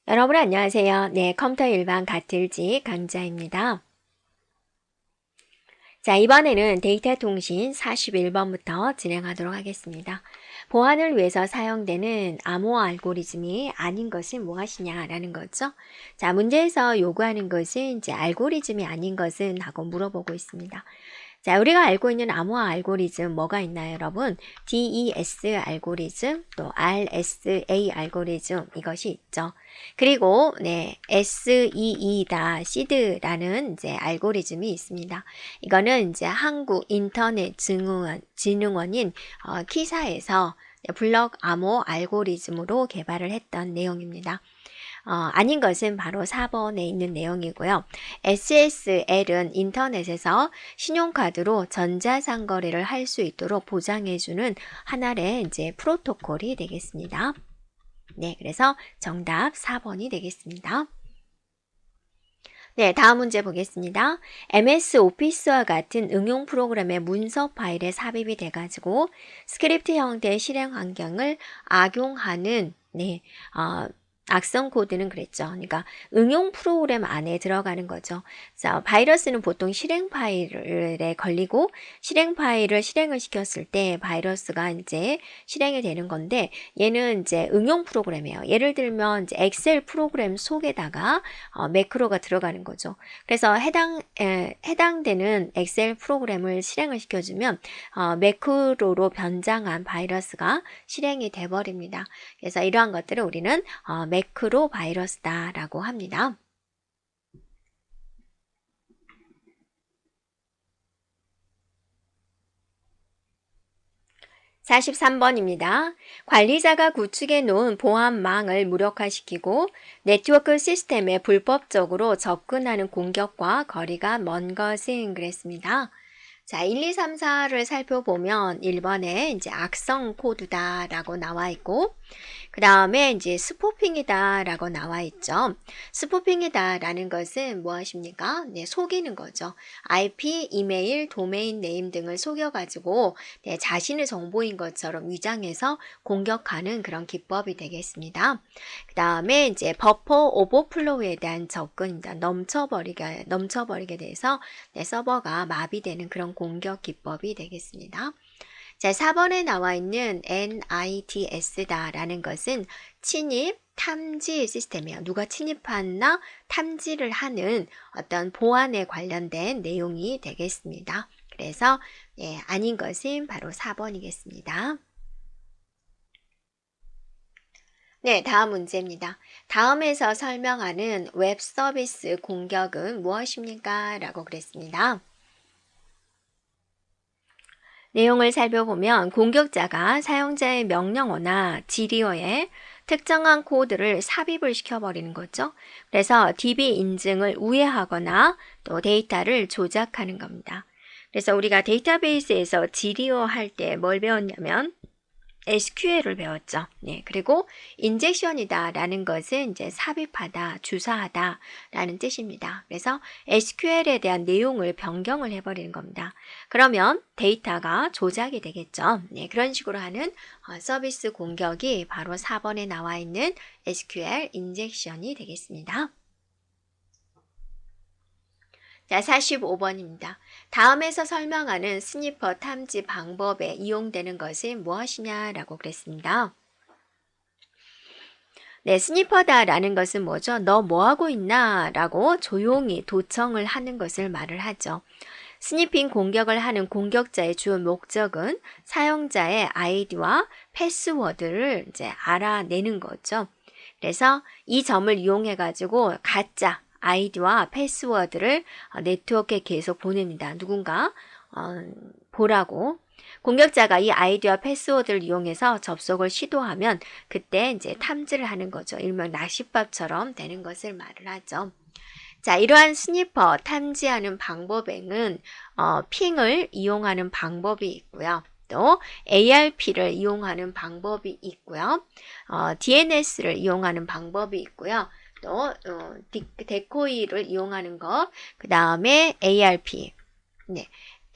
여러분 안녕하세요. 네, 컴퓨터 일반 가틀지 강좌입니다. 자, 이번에는 데이터 통신 41번부터 진행하도록 하겠습니다. 보안을 위해서 사용되는 암호화 알고리즘이 아닌 것은 무엇이냐라는 거죠. 자, 문제에서 요구하는 것은 이제 알고리즘이 아닌 것은 하고 물어보고 있습니다. 자, 우리가 알고 있는 암호화 알고리즘 뭐가 있나요, 여러분? DES 알고리즘, 또 RSA 알고리즘 이것이 있죠. 그리고 SEE다, SEED라는 이제 알고리즘이 있습니다. 이거는 이제 한국 인터넷 진흥원인 키사에서 블록 암호 알고리즘으로 개발을 했던 내용입니다. 아닌 것은 바로 4번에 있는 내용이고요. SSL은 인터넷에서 신용카드로 전자상거래를 할 수 있도록 보장해주는 하나의 이제 프로토콜이 되겠습니다. 네, 그래서 정답 4번이 되겠습니다. 네, 다음 문제 보겠습니다. MS 오피스와 같은 응용 프로그램의 문서 파일에 삽입이 돼가지고 스크립트 형태의 실행 환경을 악용하는 악성 코드는 그랬죠. 그러니까 응용 프로그램 안에 들어가는 거죠. 자, 바이러스는 보통 실행 파일에 걸리고 실행 파일을 실행을 시켰을 때 바이러스가 이제 실행이 되는 건데 얘는 이제 응용 프로그램이에요. 예를 들면 이제 엑셀 프로그램 속에다가 매크로가 들어가는 거죠. 그래서 해당되는 엑셀 프로그램을 실행을 시켜주면 매크로로 변장한 바이러스가 실행이 돼버립니다. 그래서 이러한 것들을 우리는 매크로 바이러스다라고 합니다. (43번입니다) 관리자가 구축해 놓은 보안망을 무력화시키고 네트워크 시스템에 불법적으로 접근하는 공격과 거리가 먼 것은 그랬습니다. 자, 1, 2, 3, 4를 살펴보면 1번에 이제 악성 코드다라고 나와 있고, 그 다음에 이제 스푸핑이다라고 나와 있죠. 스푸핑이다라는 것은 무엇입니까? 네, 속이는 거죠. IP, 이메일, 도메인 네임 등을 속여가지고 자신의 정보인 것처럼 위장해서 공격하는 그런 기법이 되겠습니다. 그 다음에 이제 버퍼 오버플로우에 대한 접근입니다. 넘쳐버리게 돼서 서버가 마비되는 그런 공격 기법이 되겠습니다. 자, 4번에 나와 있는 NITS다라는 것은 침입 탐지 시스템이에요. 누가 침입하나 탐지를 하는 어떤 보안에 관련된 내용이 되겠습니다. 그래서 아닌 것은 바로 4번이겠습니다. 네, 다음 문제입니다. 다음에서 설명하는 웹 서비스 공격은 무엇입니까? 라고 그랬습니다. 내용을 살펴보면 공격자가 사용자의 명령어나 지리어에 특정한 코드를 삽입을 시켜버리는 거죠. 그래서 DB 인증을 우회하거나 또 데이터를 조작하는 겁니다. 그래서 우리가 데이터베이스에서 지리어 할 때 뭘 배웠냐면 SQL을 배웠죠. 네, 그리고 인젝션이다 라는 것은 이제 삽입하다, 주사하다 라는 뜻입니다. 그래서 SQL에 대한 내용을 변경을 해버리는 겁니다. 그러면 데이터가 조작이 되겠죠. 네, 그런 식으로 하는 서비스 공격이 바로 4번에 나와 있는 SQL 인젝션이 되겠습니다. 자, 45번입니다. 다음에서 설명하는 스니퍼 탐지 방법에 이용되는 것은 무엇이냐라고 그랬습니다. 네, 스니퍼다라는 것은 뭐죠? 너 뭐하고 있나? 라고 조용히 도청을 하는 것을 말을 하죠. 스니핑 공격을 하는 공격자의 주 목적은 사용자의 아이디와 패스워드를 이제 알아내는 거죠. 그래서 이 점을 이용해 가지고 가짜 아이디와 패스워드를 네트워크에 계속 보냅니다. 누군가 보라고. 공격자가 이 아이디와 패스워드를 이용해서 접속을 시도하면 그때 이제 탐지를 하는 거죠. 일명 낚싯밥처럼 되는 것을 말을 하죠. 자, 이러한 스니퍼 탐지하는 방법에는 핑을 이용하는 방법이 있고요. 또 ARP를 이용하는 방법이 있고요. DNS를 이용하는 방법이 있고요. 또 데코이를 이용하는 것, 그 다음에 ARP,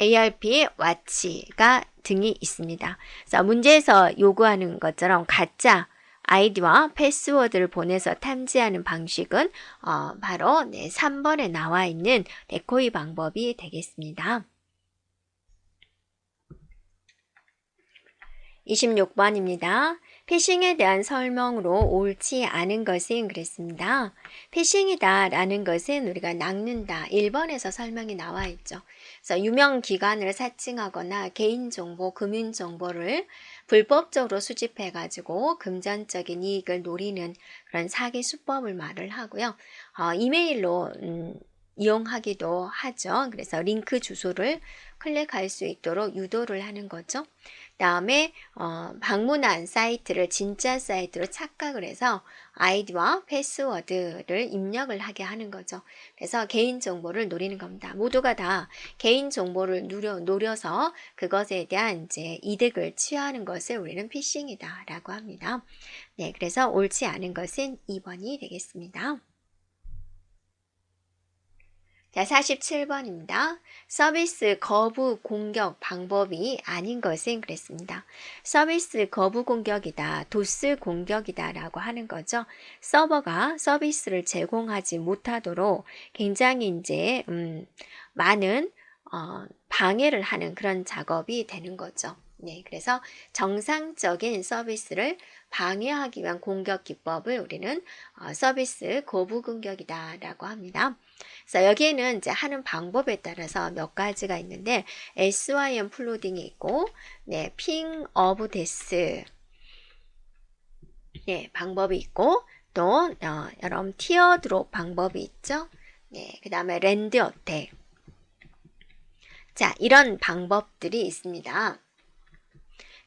ARP, 와치가 등이 있습니다. 그래서 문제에서 요구하는 것처럼 가짜 아이디와 패스워드를 보내서 탐지하는 방식은 바로 3번에 나와 있는 데코이 방법이 되겠습니다. 26번입니다. 피싱에 대한 설명으로 옳지 않은 것은 그랬습니다. 피싱이다 라는 것은 우리가 낚는다. 1번에서 설명이 나와 있죠. 그래서 유명 기관을 사칭하거나 개인정보, 금융정보를 불법적으로 수집해가지고 금전적인 이익을 노리는 그런 사기 수법을 말을 하고요. 이메일로 이용하기도 하죠. 그래서 링크 주소를 클릭할 수 있도록 유도를 하는 거죠. 다음에 방문한 사이트를 진짜 사이트로 착각을 해서 아이디와 패스워드를 입력을 하게 하는 거죠. 그래서 개인정보를 노리는 겁니다. 모두가 다 개인정보를 노려서 그것에 대한 이제 이득을 취하는 것을 우리는 피싱이다 라고 합니다. 네, 그래서 옳지 않은 것은 2번이 되겠습니다. 자, 47번입니다. 서비스 거부 공격 방법이 아닌 것은 그랬습니다. 서비스 거부 공격이다, 도스 공격이다 라고 하는 거죠. 서버가 서비스를 제공하지 못하도록 굉장히 이제 많은 방해를 하는 그런 작업이 되는 거죠. 네, 그래서 정상적인 서비스를 방해하기 위한 공격 기법을 우리는 서비스 거부 공격이다 라고 합니다. 그래서 여기에는 이제 하는 방법에 따라서 몇 가지가 있는데 SYM 플로딩이 있고, 네, 핑 오브 데스, 네, 방법이 있고, 또 여러분 티어 드롭 방법이 있죠. 네, 그 다음에 랜드 어택. 자, 이런 방법들이 있습니다.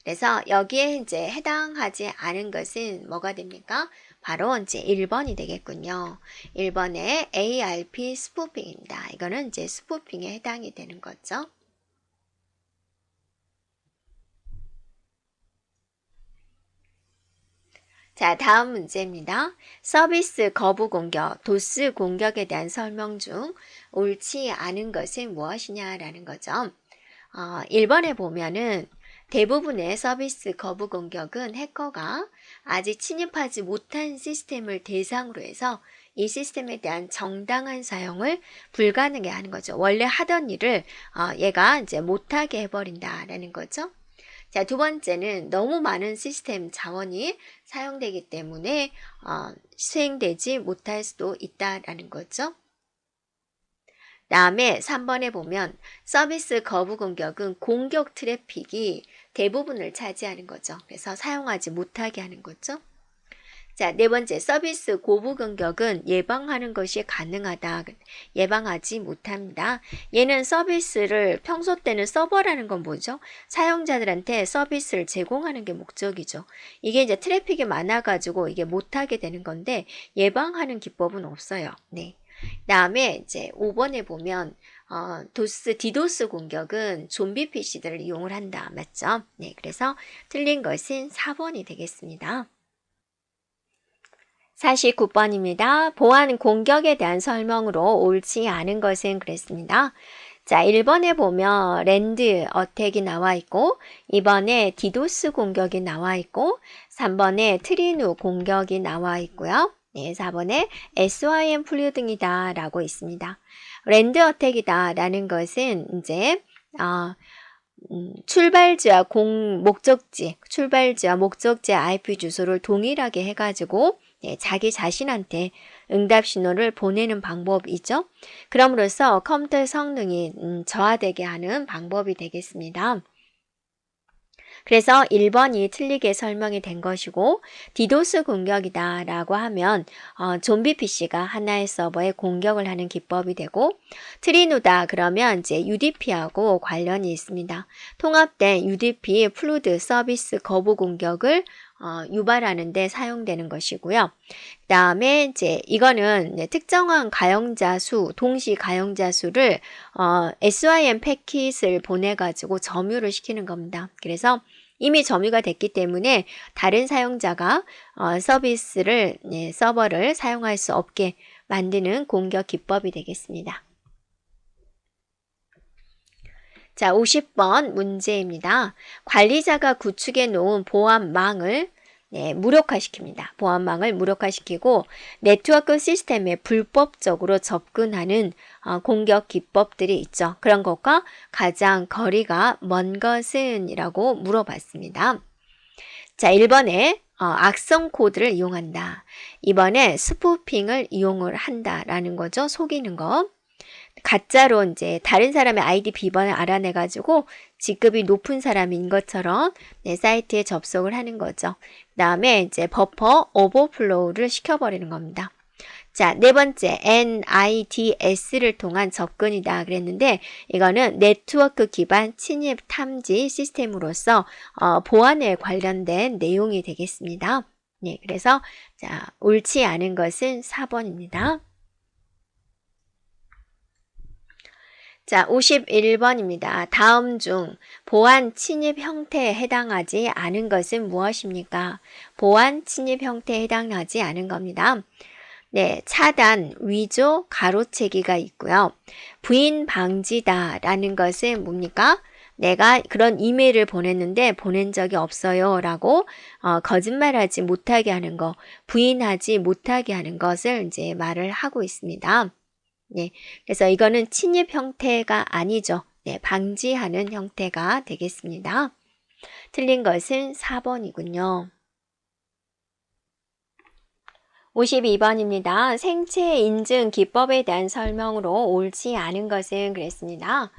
그래서 여기에 이제 해당하지 않은 것은 뭐가 됩니까? 바로 이제 1번이 되겠군요. 1번에 ARP 스푸핑입니다. 이거는 이제 스푸핑에 해당이 되는 거죠. 자, 다음 문제입니다. 서비스 거부 공격, 도스 공격에 대한 설명 중 옳지 않은 것은 무엇이냐라는 거죠. 1번에 보면은 대부분의 서비스 거부 공격은 해커가 아직 침입하지 못한 시스템을 대상으로 해서 이 시스템에 대한 정당한 사용을 불가능해 하는 거죠. 원래 하던 일을 얘가 이제 못하게 해버린다라는 거죠. 자, 두 번째는 너무 많은 시스템 자원이 사용되기 때문에 수행되지 못할 수도 있다라는 거죠. 다음에 3번에 보면 서비스 거부 공격은 공격 트래픽이 대부분을 차지하는 거죠. 그래서 사용하지 못하게 하는 거죠. 자, 네 번째, 서비스 거부 공격은 예방하는 것이 가능하다. 예방하지 못합니다. 얘는 서비스를 평소 때는 서버라는 건 뭐죠? 사용자들한테 서비스를 제공하는 게 목적이죠. 이게 이제 트래픽이 많아가지고 이게 못하게 되는 건데 예방하는 기법은 없어요. 네. 다음에 이제 5번에 보면 디도스 공격은 좀비 PC들을 이용을 한다. 맞죠? 네, 그래서 틀린 것은 4번이 되겠습니다. 49번입니다. 보안 공격에 대한 설명으로 옳지 않은 것은 그랬습니다. 자, 1번에 보면 랜드 어택이 나와 있고 2번에 디도스 공격이 나와 있고 3번에 트리누 공격이 나와 있고요. 네, 4번에 SYM 플루딩이다 라고 있습니다. 랜드 어택이다 라는 것은 이제 출발지와 목적지 IP 주소를 동일하게 해가지고 자기 자신한테 응답 신호를 보내는 방법이죠. 그럼으로써 컴퓨터 성능이 저하되게 하는 방법이 되겠습니다. 그래서 1번이 틀리게 설명이 된 것이고 디도스 공격이다 라고 하면 좀비 PC가 하나의 서버에 공격을 하는 기법이 되고 트리누다 그러면 이제 UDP하고 관련이 있습니다. 통합된 UDP 플루드 서비스 거부 공격을 유발하는 데 사용되는 것이고요. 그 다음에 이제 이거는 특정한 가용자 수, 동시 가용자 수를 SYM 패킷을 보내가지고 점유를 시키는 겁니다. 그래서 이미 점유가 됐기 때문에 다른 사용자가 서버를 사용할 수 없게 만드는 공격 기법이 되겠습니다. 자, 50번 문제입니다. 관리자가 구축해 놓은 보안망을 네, 무력화시킵니다. 보안망을 무력화시키고 네트워크 시스템에 불법적으로 접근하는 공격 기법들이 있죠. 그런 것과 가장 거리가 먼 것은? 이라고 물어봤습니다. 자, 1번에 악성 코드를 이용한다. 이번에 스푸핑을 이용을 한다라는 거죠. 속이는 거. 가짜로 이제 다른 사람의 아이디 비번을 알아내가지고 직급이 높은 사람인 것처럼 내 사이트에 접속을 하는 거죠. 그 다음에 이제 버퍼 오버플로우를 시켜버리는 겁니다. 자, 네 번째 NIDS를 통한 접근이다 그랬는데 이거는 네트워크 기반 침입 탐지 시스템으로서 보안에 관련된 내용이 되겠습니다. 네, 그래서 자, 옳지 않은 것은 4번입니다. 자, 51번입니다. 다음 중 보안 침입 형태에 해당하지 않은 것은 무엇입니까? 보안 침입 형태에 해당하지 않은 겁니다. 네, 차단, 위조, 가로채기가 있고요. 부인 방지다라는 것은 뭡니까? 내가 그런 이메일을 보냈는데 보낸 적이 없어요 라고 거짓말하지 못하게 하는 거, 부인하지 못하게 하는 것을 이제 말을 하고 있습니다. 네, 그래서 이거는 침입 형태가 아니죠. 네, 방지하는 형태가 되겠습니다. 틀린 것은 4번이군요. 52번입니다. 생체 인증 기법에 대한 설명으로 옳지 않은 것은 그랬습니다.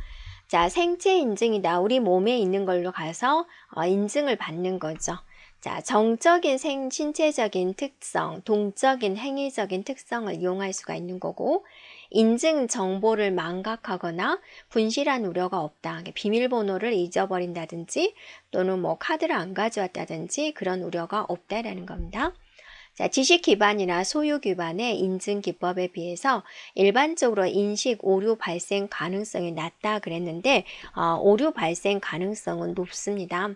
자, 생체 인증이다. 우리 몸에 있는 걸로 가서 인증을 받는 거죠. 자, 정적인 신체적인 특성, 동적인 행위적인 특성을 이용할 수가 있는 거고 인증 정보를 망각하거나 분실한 우려가 없다. 비밀번호를 잊어버린다든지 또는 뭐 카드를 안 가져왔다든지 그런 우려가 없다라는 겁니다. 자, 지식 기반이나 소유 기반의 인증 기법에 비해서 일반적으로 인식 오류 발생 가능성이 낮다 그랬는데 오류 발생 가능성은 높습니다.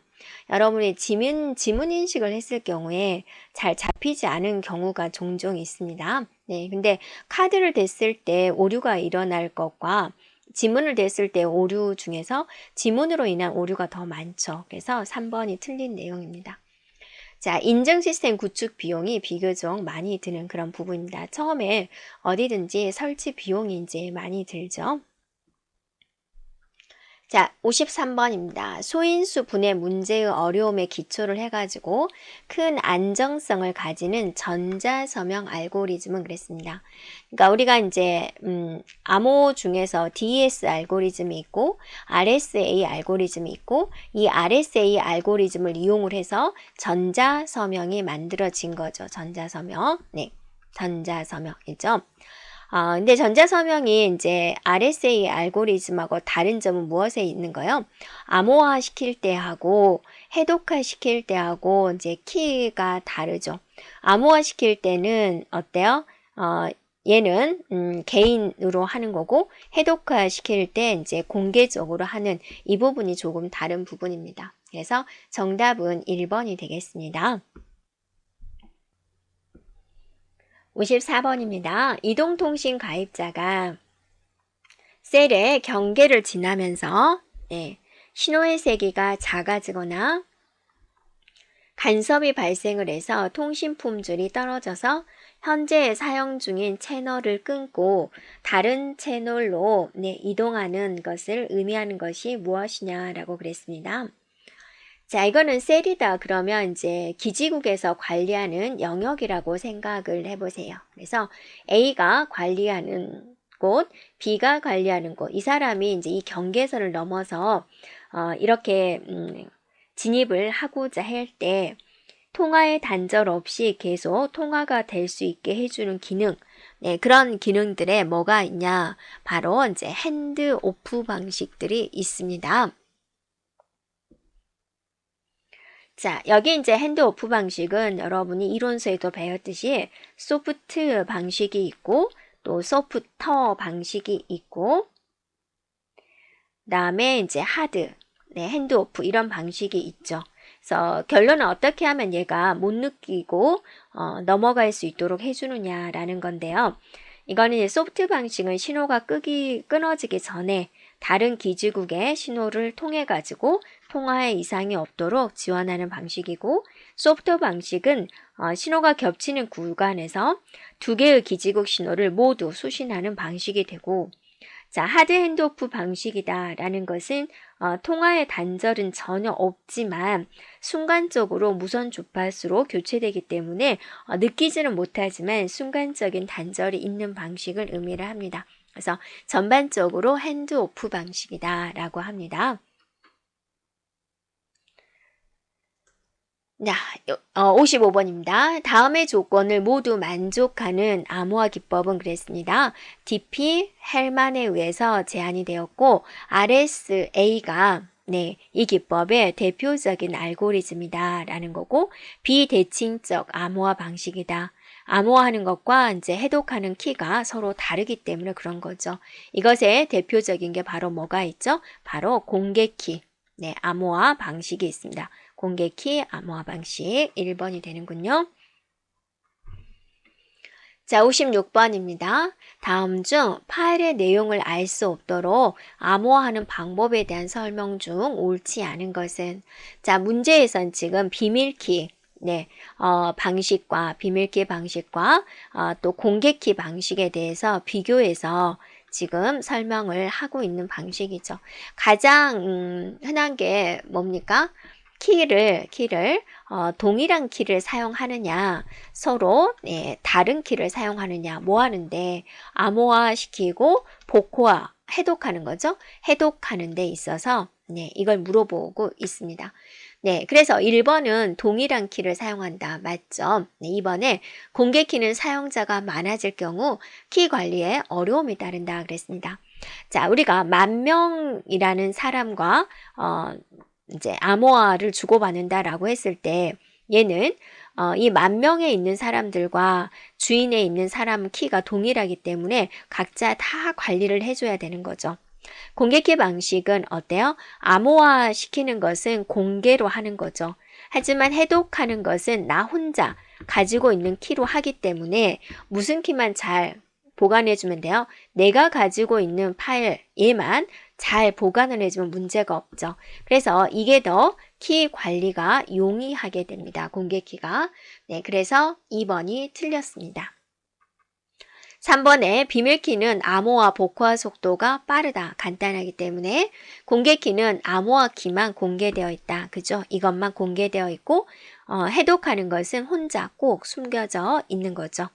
여러분이 지문 인식을 했을 경우에 잘 잡히지 않은 경우가 종종 있습니다. 네, 근데 카드를 댔을 때 오류가 일어날 것과 지문을 댔을 때 오류 중에서 지문으로 인한 오류가 더 많죠. 그래서 3번이 틀린 내용입니다. 자, 인증 시스템 구축 비용이 비교적 많이 드는 그런 부분입니다. 처음에 어디든지 설치 비용이 이제 많이 들죠. 자, 53번입니다. 소인수 분해 문제의 어려움에 기초를 해가지고 큰 안정성을 가지는 전자서명 알고리즘은 그랬습니다. 그러니까 우리가 이제 암호 중에서 DES 알고리즘이 있고 RSA 알고리즘이 있고 이 RSA 알고리즘을 이용을 해서 전자서명이 만들어진 거죠. 전자서명. 네, 전자서명이죠. 근데 전자서명이 이제 RSA 알고리즘하고 다른 점은 무엇에 있는가요? 암호화 시킬 때하고 해독화 시킬 때하고 이제 키가 다르죠. 암호화 시킬 때는 어때요? 얘는 개인으로 하는 거고 해독화 시킬 때 이제 공개적으로 하는 이 부분이 조금 다른 부분입니다. 그래서 정답은 1번이 되겠습니다. 54번입니다. 이동통신 가입자가 셀의 경계를 지나면서 신호의 세기가 작아지거나 간섭이 발생을 해서 통신 품질이 떨어져서 현재 사용 중인 채널을 끊고 다른 채널로 이동하는 것을 의미하는 것이 무엇이냐라고 그랬습니다. 자, 이거는 셀이다 그러면 이제 기지국에서 관리하는 영역이라고 생각을 해보세요. 그래서 A가 관리하는 곳, B가 관리하는 곳, 이 사람이 이제 이 경계선을 넘어서 이렇게 진입을 하고자 할 때 통화의 단절 없이 계속 통화가 될 수 있게 해주는 기능, 그런 기능들에 뭐가 있냐? 바로 이제 핸드 오프 방식들이 있습니다. 자, 여기 이제 핸드 오프 방식은 여러분이 이론서에도 배웠듯이 소프트 방식이 있고 또 소프터 방식이 있고 그다음에 이제 하드, 핸드 오프 이런 방식이 있죠. 그래서 결론은 어떻게 하면 얘가 못 느끼고 넘어갈 수 있도록 해주느냐라는 건데요. 이거는 소프트 방식은 신호가 끊어지기 전에 다른 기지국의 신호를 통해 가지고 통화에 이상이 없도록 지원하는 방식이고, 소프트 방식은 신호가 겹치는 구간에서 두 개의 기지국 신호를 모두 수신하는 방식이 되고, 자, 하드 핸드오프 방식이다라는 것은 통화의 단절은 전혀 없지만 순간적으로 무선 주파수로 교체되기 때문에 느끼지는 못하지만 순간적인 단절이 있는 방식을 의미를 합니다. 그래서 전반적으로 핸드오프 방식이다라고 합니다. 자, 55번입니다. 다음의 조건을 모두 만족하는 암호화 기법은 그랬습니다. DP 헬만에 의해서 제안이 되었고, RSA가 이 기법의 대표적인 알고리즘이다 라는 거고, 비대칭적 암호화 방식이다. 암호화하는 것과 이제 해독하는 키가 서로 다르기 때문에 그런 거죠. 이것의 대표적인 게 바로 뭐가 있죠? 바로 공개키, 암호화 방식이 있습니다. 공개키 암호화 방식 1번이 되는군요. 자, 56번입니다. 다음 중 파일의 내용을 알 수 없도록 암호화하는 방법에 대한 설명 중 옳지 않은 것은, 자, 문제에선 지금 비밀키 방식과 비밀키 방식과 또 공개키 방식에 대해서 비교해서 지금 설명을 하고 있는 방식이죠. 가장 흔한 게 뭡니까? 키를 동일한 키를 사용하느냐, 서로 다른 키를 사용하느냐, 뭐 하는데 암호화 시키고 복호화, 해독하는 거죠. 해독하는 데 있어서 이걸 물어보고 있습니다. 그래서 1번은 동일한 키를 사용한다. 맞죠? 2번에 공개 키는 사용자가 많아질 경우 키 관리에 어려움이 따른다 그랬습니다. 자, 우리가 10,000명이라는 사람과 이제 암호화를 주고받는다라고 했을 때 얘는 이 10,000명에 있는 사람들과 주인에 있는 사람 키가 동일하기 때문에 각자 다 관리를 해줘야 되는 거죠. 공개키 방식은 어때요? 암호화 시키는 것은 공개로 하는 거죠. 하지만 해독하는 것은 나 혼자 가지고 있는 키로 하기 때문에 무슨 키만 잘 보관해주면 돼요. 내가 가지고 있는 파일 얘만 잘 보관을 해주면 문제가 없죠. 그래서 이게 더 키 관리가 용이하게 됩니다. 공개키가. 그래서 2번이 틀렸습니다. 3번에 비밀키는 암호화 복호화 속도가 빠르다. 간단하기 때문에 공개키는 암호화 키만 공개되어 있다. 그죠? 이것만 공개되어 있고 해독하는 것은 혼자 꼭 숨겨져 있는 거죠.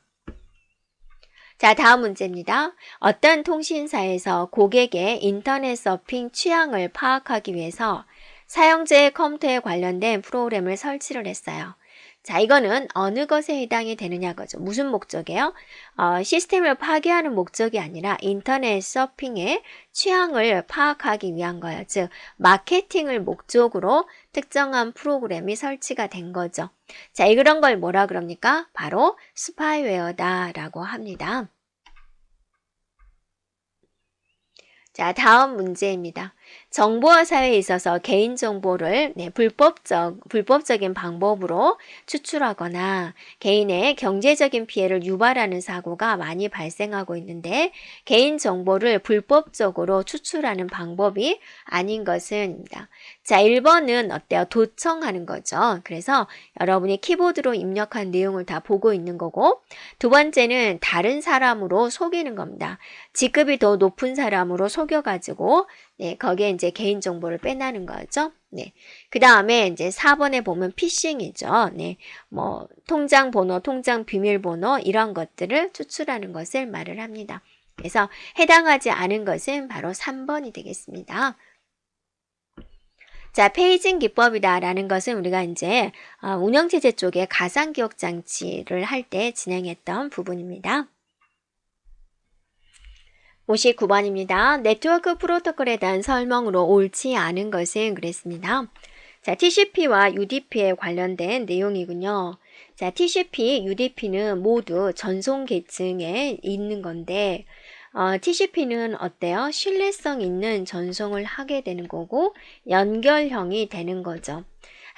자, 다음 문제입니다. 어떤 통신사에서 고객의 인터넷 서핑 취향을 파악하기 위해서 사용자의 컴퓨터에 관련된 프로그램을 설치를 했어요. 자, 이거는 어느 것에 해당이 되느냐 거죠. 무슨 목적이에요? 시스템을 파괴하는 목적이 아니라 인터넷 서핑의 취향을 파악하기 위한 거예요. 즉, 마케팅을 목적으로 특정한 프로그램이 설치가 된 거죠. 자, 이런 걸 뭐라 그럽니까? 바로 스파이웨어다라고 합니다. 자, 다음 문제입니다. 정보화 사회에 있어서 개인정보를 불법적인 방법으로 추출하거나 개인의 경제적인 피해를 유발하는 사고가 많이 발생하고 있는데 개인정보를 불법적으로 추출하는 방법이 아닌 것은 자, 1번은 어때요? 도청하는 거죠. 그래서 여러분이 키보드로 입력한 내용을 다 보고 있는 거고, 두 번째는 다른 사람으로 속이는 겁니다. 직급이 더 높은 사람으로 속여가지고 거기에 이제 개인정보를 빼내는 거죠. 그 다음에 이제 4번에 보면 피싱이죠. 뭐 통장 번호, 통장 비밀번호 이런 것들을 추출하는 것을 말을 합니다. 그래서 해당하지 않은 것은 바로 3번이 되겠습니다. 자, 페이징 기법이다라는 것은 우리가 이제 운영체제 쪽에 가상기억 장치를 할 때 진행했던 부분입니다. 59번입니다. 네트워크 프로토콜에 대한 설명으로 옳지 않은 것은 그랬습니다. 자, TCP와 UDP에 관련된 내용이군요. 자, TCP, UDP는 모두 전송 계층에 있는 건데 TCP는 어때요? 신뢰성 있는 전송을 하게 되는 거고 연결형이 되는 거죠.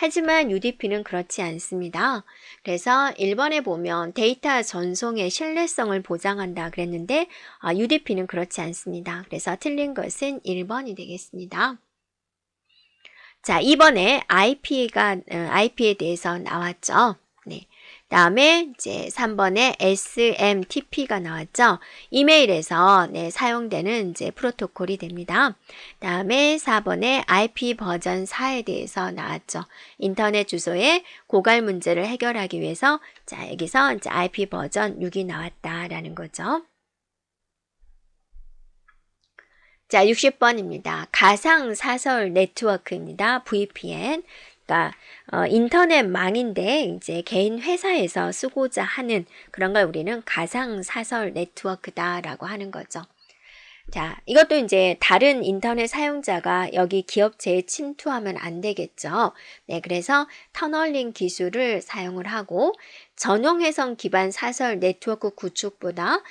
하지만 UDP는 그렇지 않습니다. 그래서 1번에 보면 데이터 전송의 신뢰성을 보장한다 그랬는데 UDP는 그렇지 않습니다. 그래서 틀린 것은 1번이 되겠습니다. 자, 2번에 IP에 대해서 나왔죠. 네. 다음에 이제 3번에 SMTP가 나왔죠. 이메일에서 사용되는 이제 프로토콜이 됩니다. 다음에 4번에 IP 버전 4에 대해서 나왔죠. 인터넷 주소의 고갈 문제를 해결하기 위해서 자, 여기서 이제 IP 버전 6이 나왔다라는 거죠. 자, 60번입니다. 가상 사설 네트워크입니다. VPN. 그러니까 인터넷망인데 이제 개인 회사에서 쓰고자 하는 그런 걸 우리는 가상 사설 네트워크다라고 하는 거죠. 자, 이것도 이제 다른 인터넷 사용자가 여기 기업체에 침투하면 안 되겠죠. 네, 그래서 터널링 기술을 사용을 하고 전용 회선 기반 사설 네트워크 구축보다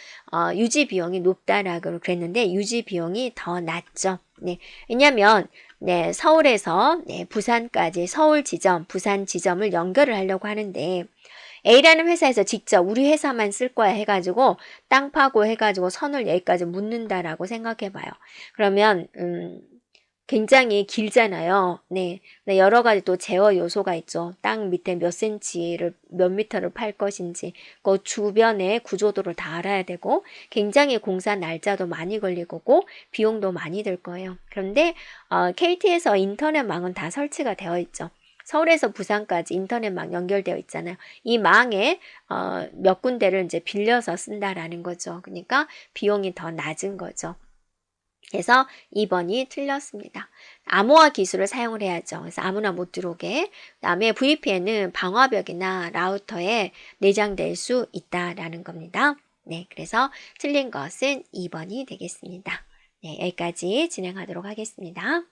유지 비용이 높다라고 그랬는데 유지 비용이 더 낮죠. 네, 왜냐하면 서울에서 부산까지 서울 지점, 부산 지점을 연결을 하려고 하는데 A라는 회사에서 직접 우리 회사만 쓸 거야 해가지고 땅 파고 해가지고 선을 여기까지 묻는다라고 생각해봐요. 그러면 굉장히 길잖아요. 네, 여러 가지 또 제어 요소가 있죠. 땅 밑에 몇 센치를 몇 미터를 팔 것인지 그 주변의 구조도를 다 알아야 되고 굉장히 공사 날짜도 많이 걸릴 거고 비용도 많이 들 거예요. 그런데 KT에서 인터넷망은 다 설치가 되어 있죠. 서울에서 부산까지 인터넷망 연결되어 있잖아요. 이 망에 몇 군데를 이제 빌려서 쓴다라는 거죠. 그러니까 비용이 더 낮은 거죠. 그래서 2번이 틀렸습니다. 암호화 기술을 사용을 해야죠. 그래서 아무나 못 들어오게. 그다음에 VPN은 방화벽이나 라우터에 내장될 수 있다라는 겁니다. 네, 그래서 틀린 것은 2번이 되겠습니다. 네, 여기까지 진행하도록 하겠습니다.